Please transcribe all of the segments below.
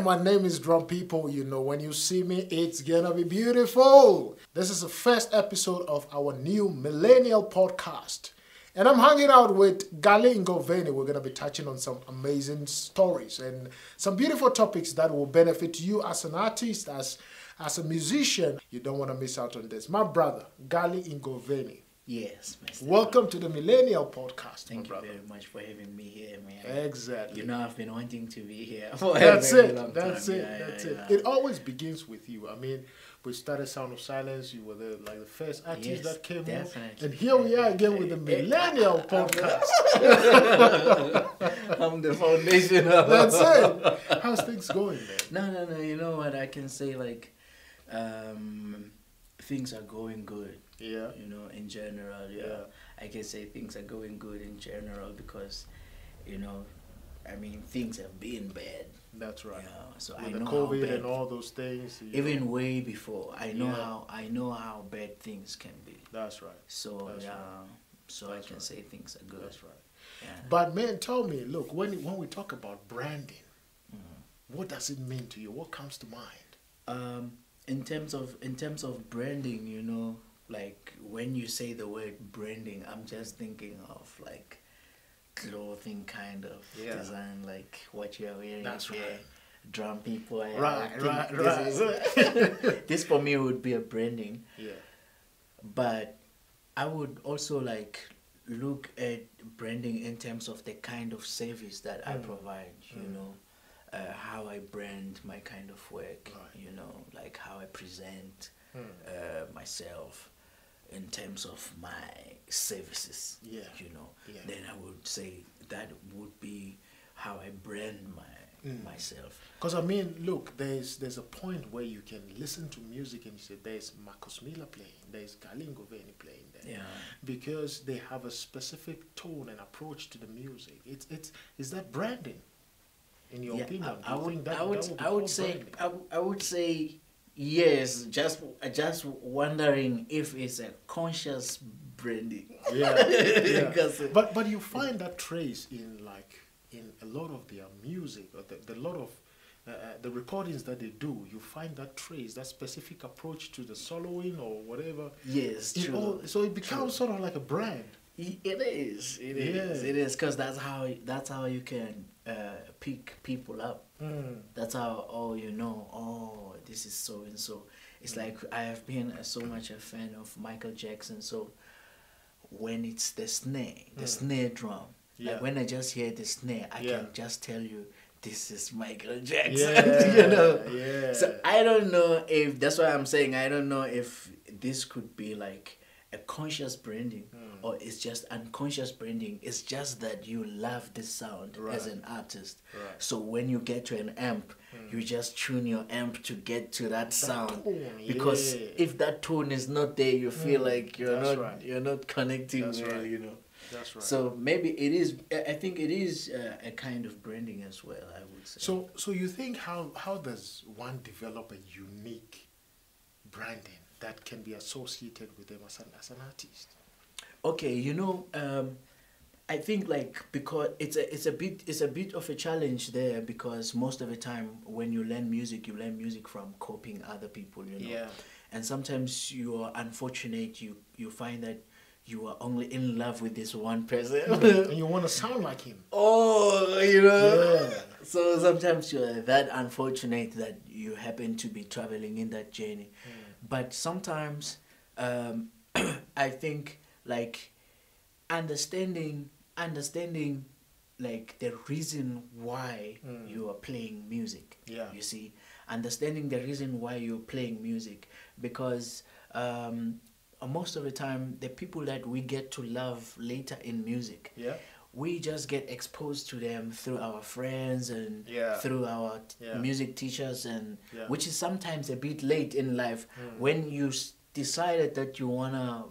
My name is DrumPIPO. You know, when you see me, it's gonna be beautiful. This is the first episode of our new Millennial podcast. And I'm hanging out with Gally Ngoveni. We're gonna be touching on some amazing stories and some beautiful topics that will benefit you as an artist, as a musician. You don't want to miss out on this. My brother, Gally Ngoveni. Yes, Mr. Welcome to the Millennial podcast. Thank you very much for having me here, man. Exactly. You know, I've been wanting to be here for That's a very it. long That's time. it. Yeah, That's yeah, it. yeah. It always begins with you. I mean, we started Sound of Silence. You were the first artist Yes, that came definitely. on, and here we are again with the Millennial podcast. I'm the foundation. That's it. How's things going, man? No. You know what I can say? Like, things are going good. Yeah. You know, in general, yeah. I can say things are going good in general because, you know, I mean, things have been bad. That's right. Yeah, so With I the know COVID how bad, and all those things. even way before. I know Yeah. how bad things can be. That's right. So That's yeah, right. so That's I can right. say things are good. That's right. Yeah. But man, tell me, look, when we talk about branding, what does it mean to you? What comes to mind? In terms of branding, you know, like when you say the word branding, I'm just thinking of like clothing kind of Yeah. design, like what you're wearing. That's here. right. DrumPIPO. Right. This for me would be a branding. Yeah. But I would also like look at branding in terms of the kind of service that I provide, you know, how I brand my kind of work, Right. you know, like how I present myself in terms of my services, Yeah. you know. Yeah. Then I would say that would be how I brand myself. Because I mean, look, there's a point where you can listen to music and you say, there's Marcus Miller playing, there's Gally Ngoveni playing there. Yeah. Because they have a specific tone and approach to the music. Is that branding? In your opinion, I would called say branding? I would say yes. Just wondering if it's a conscious branding. Yeah, yeah. Because but you find that trace in a lot of their music, or the lot of the recordings that they do. You find that trace, that specific approach to the soloing or whatever. yes, It true. all, so it becomes sort of like a brand. It is. It is. Yeah. It is because that's how you can pick people up. That's how you know. Oh, this is so and so. It's like I have been so much a fan of Michael Jackson. So when it's the snare drum, Yeah. like when I just hear the snare, I Yeah. can just tell you this is Michael Jackson. Yeah, You know. yeah. So I don't know if that's why I'm saying I don't know if this could be like a conscious branding or it's just unconscious branding. It's just that you love this sound as Right. an artist. Right. So when you get to an amp, you just tune your amp to get to that sound. tone, Because yeah. if that tone is not there, you feel like That's right. you're not connecting That's well, right. you know. That's right. So maybe it is. I think it is a kind of branding as well. I would say. So you think how does one develop a unique branding that can be associated with them as an artist? Okay, you know, I think like because it's a bit of a challenge there because most of the time when you learn music from copying other people, you know. Yeah. And sometimes you are unfortunate. You find that you are only in love with this one person. And you want to sound like him. Oh, you know. Yeah. So sometimes you're that unfortunate that you happen to be traveling in that journey. But sometimes I think like understanding like the reason why you are playing music. Yeah. You see, understanding the reason why you're playing music because most of the time the people that we get to love later in music, Yeah. we just get exposed to them through our friends and Yeah. through our Yeah. music teachers, and Yeah. which is sometimes a bit late in life when you decided that you wanna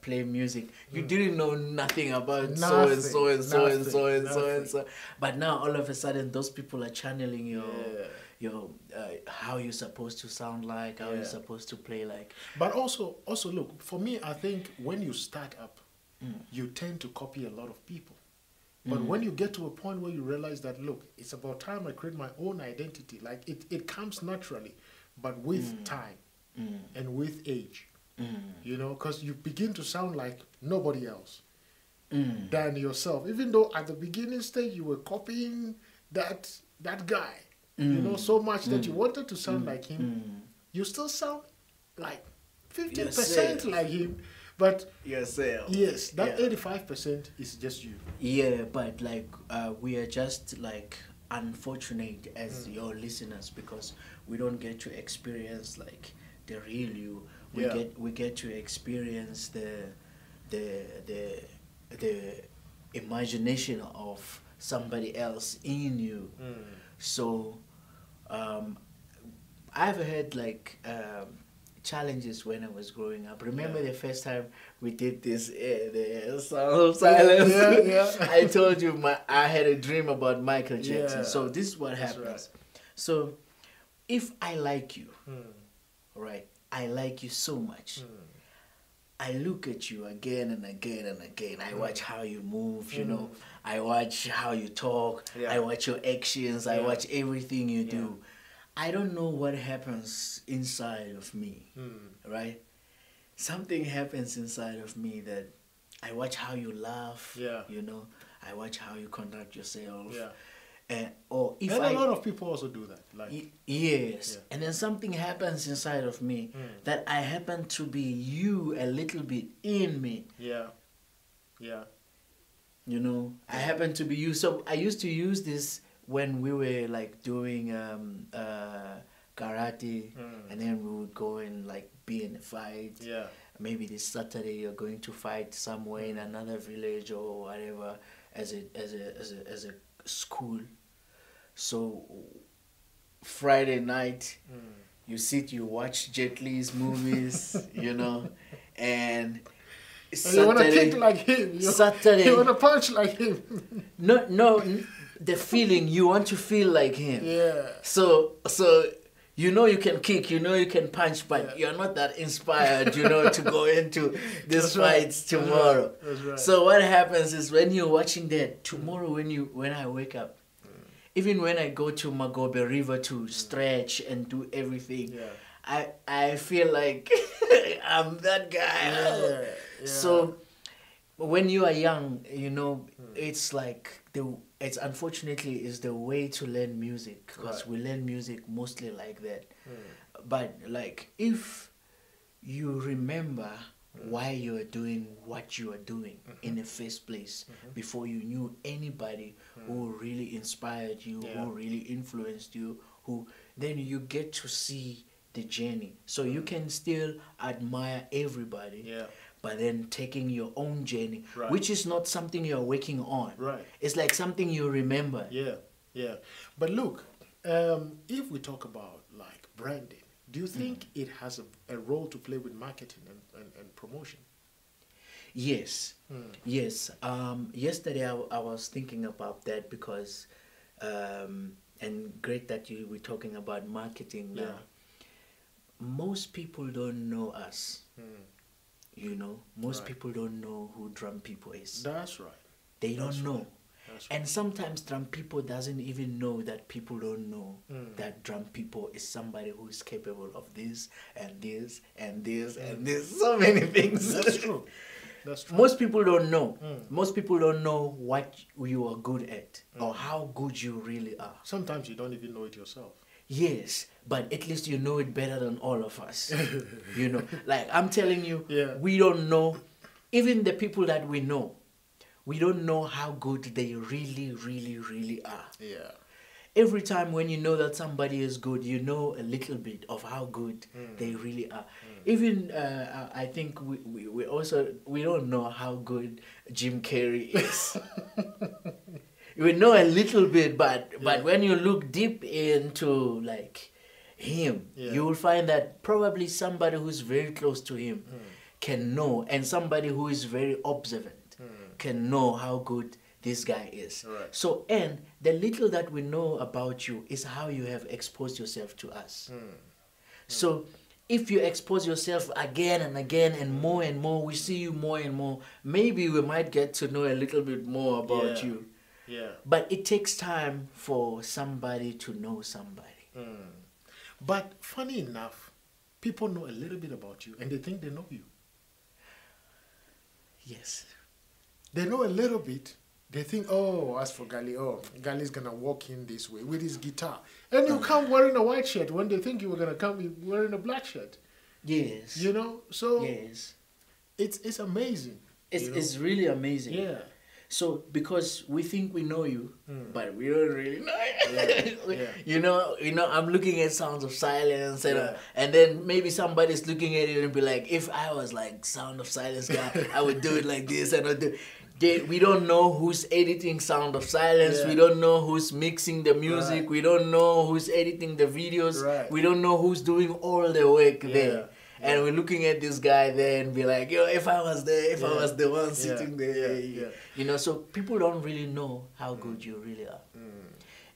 play music. You didn't know nothing about so and so and so and so and so and so, but now all of a sudden those people are channeling your how you're supposed to sound like, how you're supposed to play like. But also look, for me, I think when you start up, you tend to copy a lot of people. But when you get to a point where you realize that, look, it's about time I create my own identity. Like it comes naturally, but with time and with age, you know, because you begin to sound like nobody else than yourself. Even though at the beginning stage you were copying that guy, you know, so much that you wanted to sound like him, you still sound like 50% like him. But yourself. Yes, that 85% is just you. Yeah, but like we are just like unfortunate as your listeners because we don't get to experience like the real you. We get to experience the imagination of somebody else in you. So I've had like challenges when I was growing up. Remember the first time we did this, the Sound of Silence? I told you I had a dream about Michael Jackson. So this is what happens. Right. So if I like you, right, I like you so much. I look at you again and again and again. I watch how you move, you know. I watch how you talk. I watch your actions. I watch everything you do. I don't know what happens inside of me, right? Something happens inside of me that I watch how you laugh, you know. I watch how you conduct yourself. And a lot of people also do that. Like yes. And then something happens inside of me that I happen to be you a little bit in me. You know, I happen to be you. So I used to use this when we were like doing karate, and then we would go and like be in a fight. Maybe this Saturday you're going to fight somewhere in another village or whatever as a school. So Friday night you watch Jet Li's movies, you know, and you want to kick like him. Saturday you want to punch like him. No. The feeling you want to feel like him. So you know you can kick, you know you can punch, but you're not that inspired, you know, to go into these fights tomorrow. That's right. So what happens is when you're watching that tomorrow, when I wake up, even when I go to Magobe River to stretch and do everything, I feel like I'm that guy. So when you are young, you know, it's like it's unfortunately is the way to learn music because we learn music mostly like that. But like if you remember why you are doing what you are doing in the first place before you knew anybody who really inspired you, who really influenced you, then you get to see the journey. So you can still admire everybody. But then taking your own journey, which is not something you're working on. It's like something you remember. But look, if we talk about like branding, do you think it has a role to play with marketing and promotion? Yes. Yes. Yesterday I was thinking about that because, and great that you were talking about marketing now. Most people don't know us. You know, most people don't know who DrumPIPO is. That's right. They don't know. And sometimes DrumPIPO doesn't even know that people don't know that DrumPIPO is somebody who is capable of this and this and this and this. So many things. That's true. That's true. Most people don't know. Most people don't know what you are good at or how good you really are. Sometimes you don't even know it yourself. Yes, but at least you know it better than all of us. You know, like I'm telling you, we don't know, even the people that we don't know how good they really, really, really are. Every time when you know that somebody is good, you know a little bit of how good they really are. Even I think we don't know how good Jim Carrey is. We know a little bit, but when you look deep into like him, you will find that probably somebody who's very close to him can know, and somebody who is very observant can know how good this guy is. So, and the little that we know about you is how you have exposed yourself to us. So if you expose yourself again and again and more, we see you more and more, maybe we might get to know a little bit more about you. Yeah. But it takes time for somebody to know somebody. But funny enough, people know a little bit about you and they think they know you. Yes. They know a little bit. They think, oh, as for Gally, oh, Gally's going to walk in this way with his guitar. And you come wearing a white shirt when they think you were going to come wearing a black shirt. Yes. You know? So yes. It's amazing. It's really amazing. Yeah. So because we think we know you, but we don't really know you. Yeah. You know, I'm looking at Sounds of Silence, and then maybe somebody's looking at it and be like, if I was like Sound of Silence guy, I would do it like this and I do. We don't know who's editing Sound of Silence. Yeah. We don't know who's mixing the music. Right. We don't know who's editing the videos. Right. We don't know who's doing all the work there. Yeah. And we're looking at this guy there and be like, yo, if I was there, if I was the one sitting there. You know, so people don't really know how good you really are.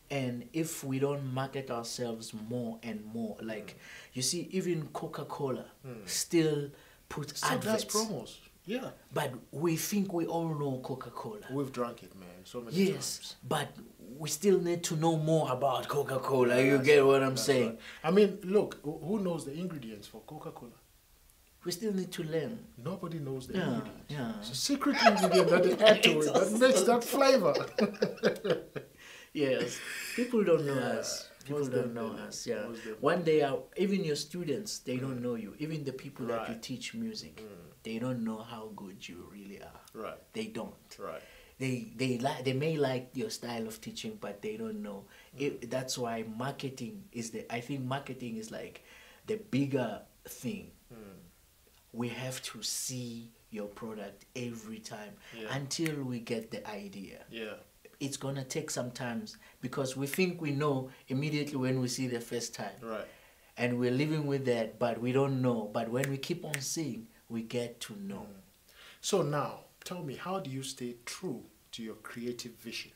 And if we don't market ourselves more and more, like, you see, even Coca-Cola still puts adverts. Does promos. Yeah. But we think we all know Coca-Cola. We've drunk it, man, so many times. But we still need to know more about Coca-Cola. You get what I'm saying? Right. I mean, look, who knows the ingredients for Coca-Cola? We still need to learn. Nobody knows the ingredients. Yeah. It's a secret ingredient that they add to it that makes that flavor. Yes. People don't know us. People don't know us. Yeah. One day, even your students, they don't know you. Even the people that you teach music, they don't know how good you really are. Right. They don't. Right. They may like your style of teaching, but they don't know. That's why marketing is I think marketing is like the bigger thing. We have to see your product every time until we get the idea. Yeah. It's gonna take some time because we think we know immediately when we see the first time. Right. And we're living with that, but we don't know. But when we keep on seeing, we get to know. So now, tell me, how do you stay true to your creative vision?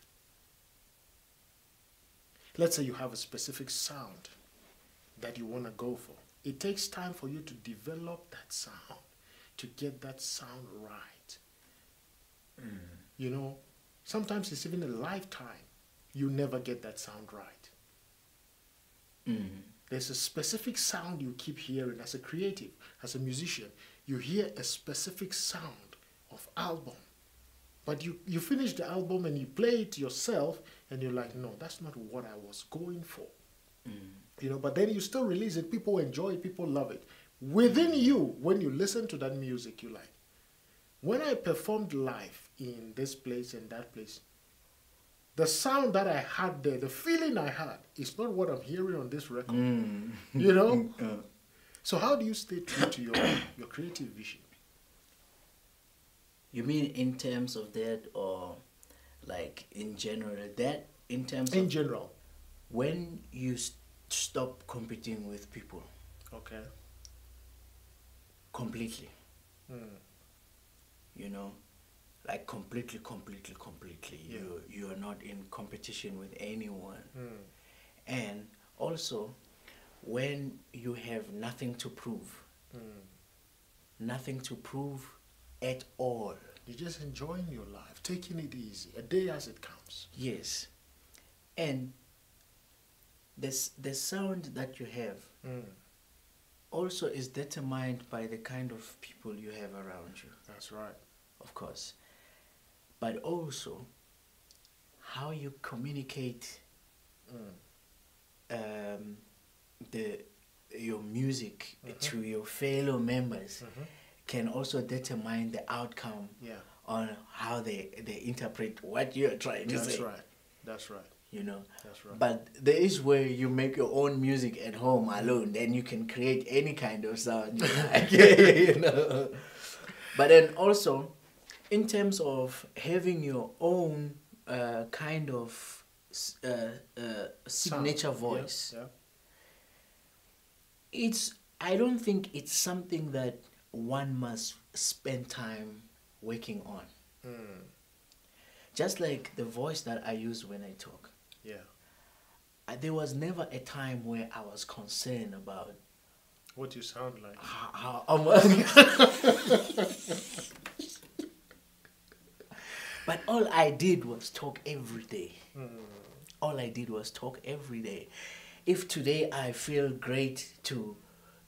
Let's say you have a specific sound that you want to go for. It takes time for you to develop that sound, to get that sound right. You know, sometimes it's even a lifetime. You never get that sound right. There's a specific sound you keep hearing as a creative, as a musician. You hear a specific sound of album. But you finish the album and you play it yourself and you're like, no, that's not what I was going for. You know, but then you still release it. People enjoy it. People love it. Within you, when you listen to that music, you like, when I performed live in this place and that place, the sound that I had there, the feeling I had, is not what I'm hearing on this record. You know? So how do you stay true to your creative vision? You mean in terms of that, or like in general? That in terms in of general, when you stop competing with people. Okay. Completely. You know, like completely. Yeah. You are not in competition with anyone. And also, when you have nothing to prove, nothing to prove at all. You're just enjoying your life, taking it easy, a day as it comes. Yes. And the sound that you have also is determined by the kind of people you have around you. That's right. Of course. But also how you communicate your music to your fellow members can also determine the outcome on how they interpret what you're trying to say. That's right. You know, That's right. But there is where you make your own music at home alone, then you can create any kind of sound you like. You know. But then also, in terms of having your own kind of signature voice, I don't think it's something that one must spend time working on. Just like the voice that I use when I talk. There was never a time where I was concerned about what you sound like. But all I did was talk every day. All I did was talk every day. If today I feel great to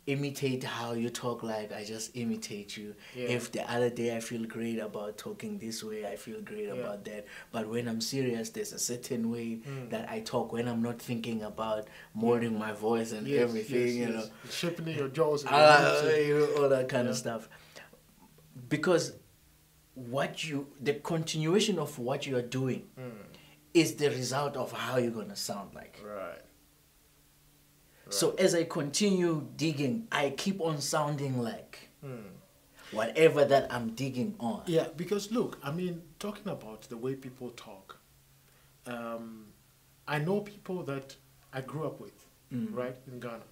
imitate how you talk, like I just imitate you. Yeah. If the other day I feel great about talking this way, I feel great about that. But when I'm serious, there's a certain way that I talk when I'm not thinking about molding my voice and everything, you know. Shaping your jaws. You know, all that kind of stuff. Because the continuation of what you are doing is the result of how you're going to sound like. Right. So as I continue digging, I keep on sounding like whatever that I'm digging on. Yeah, because look, I mean, talking about the way people talk, I know people that I grew up with, right, in Ghana.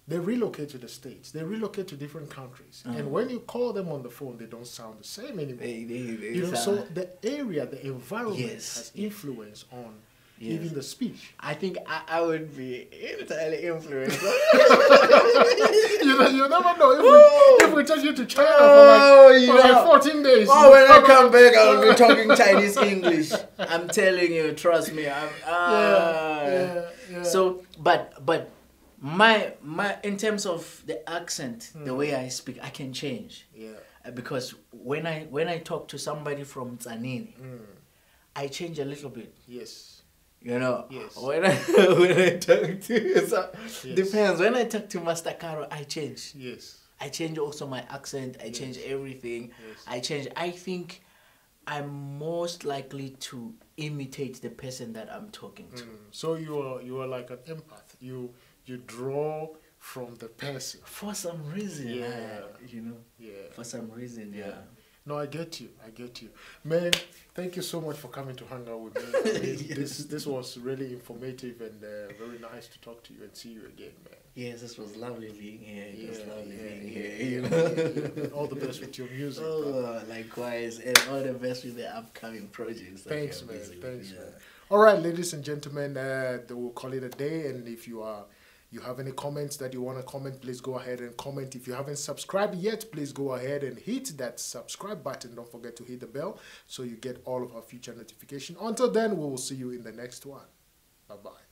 They relocate to the States. They relocate to different countries. And when you call them on the phone, they don't sound the same anymore. You know, so the area, the environment has influence on even the speech. I think I would be entirely influenced. You never know if we take you to China for like 14 days. Oh, when I come back, I'll be talking Chinese English. I'm telling you, trust me. So, but my in terms of the accent, the way I speak, I can change. Yeah. Because when I talk to somebody from Tzanini, I change a little bit. Yes. You know, yes. when I talk to depends. When I talk to Master Caro, I change. Yes. I change also my accent. I change everything. Yes. I change. I think I'm most likely to imitate the person that I'm talking to. So you are like an empath. You draw from the person for some reason. You know. Yeah. For some reason. Yeah. No, I get you. Man, thank you so much for coming to hang out with me. I mean, this was really informative and very nice to talk to you and see you again, man. Yes, this was lovely being here. It was lovely being here. You know? And all the best with your music. Oh, likewise. And all the best with the upcoming projects. Thanks, man. Thanks, man. All right, ladies and gentlemen, we'll call it a day. And if you have any comments that you want to comment, please go ahead and comment. If you haven't subscribed yet, please go ahead and hit that subscribe button. Don't forget to hit the bell so you get all of our future notifications. Until then, we will see you in the next one. Bye-bye.